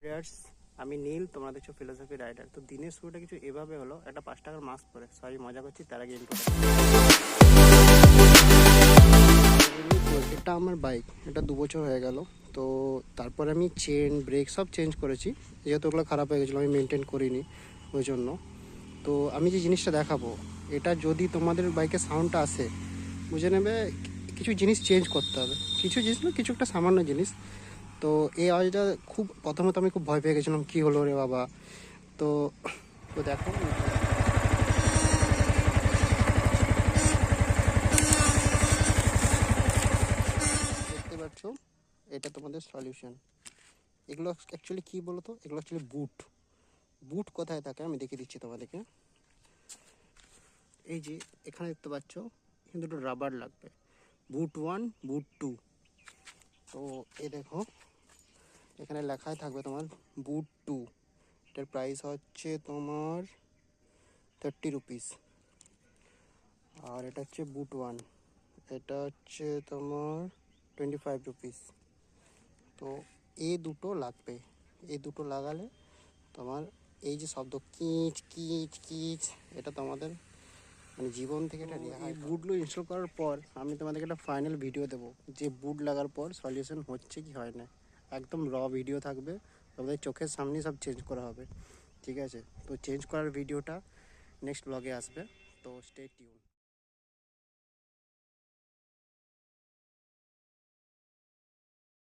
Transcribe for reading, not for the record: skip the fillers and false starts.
Players, আমি নীল, তোমরা দেখছো ফিলোসফি রাইডার। তো দিনের শুরুটা কিছু এভাবে হলো, একটা 5 টাকার মাস্ক পরে, সরি মজা করছি, তার আগে ইন্ট্রো। এটা আমার বাইক, এটা 2 বছর হয়ে গেল। তো তারপরে আমি চেন ব্রেক সব চেঞ্জ করেছি, যেহেতু ওগুলো খারাপ হয়ে গেছিলো, আমি মেনটেন করিনি ওই জন্য। তো আমি যে জিনিসটা দেখাবো, এটা যদি তোমাদের বাইকে সাউন্ডটা আসে, বুঝে নেবে কিছু জিনিস চেঞ্জ করতে হবে। কিছু জিনিস না, কিছু একটা সামান্য জিনিস। তো এই আওয়াজটা খুব প্রথমে তো আমি খুব ভয় পেয়ে গেছিলাম, কী হলো রে বাবা। তো তো দেখো, দেখতে পাচ্ছ, এটা তোমাদের সলিউশন। এগুলো অ্যাকচুয়ালি কী বলো তো, এগুলো অ্যাকচুয়ালি বুট। বুট কোথায় থাকে আমি দেখিয়ে দিচ্ছি তোমাদেরকে। এই যে এখানে দেখতে পাচ্ছ, এখানে দুটো রাবার লাগবে, বুট 1 বুট 2। তো এই দেখো, এখানে লেখায় থাকবে তোমার বুট 2, এটার প্রাইস হচ্ছে তোমার 30 রুপিস। আর এটা হচ্ছে বুট 1, এটা হচ্ছে তোমার 25 রুপিস। তো এই দুটো লাগবে, এই দুটো লাগালে তোমার এই যে শব্দ কিচ কিচ কিচ, এটা তোমাদের মানে জীবন থেকে এটা রেহাই। বুটগুলো ইনস্টল করার পর আমি তোমাদেরকে একটা ফাইনাল ভিডিও দেবো, যে বুট লাগার পর সলিউশন হচ্ছে কি হয় না। একদম র ভিডিও থাকবে, তোমাদের চোখের সামনেই সব চেঞ্জ করা হবে, ঠিক আছে? তো চেঞ্জ করার ভিডিওটা নেক্সট ব্লগে আসবে, তো স্টে টিউন।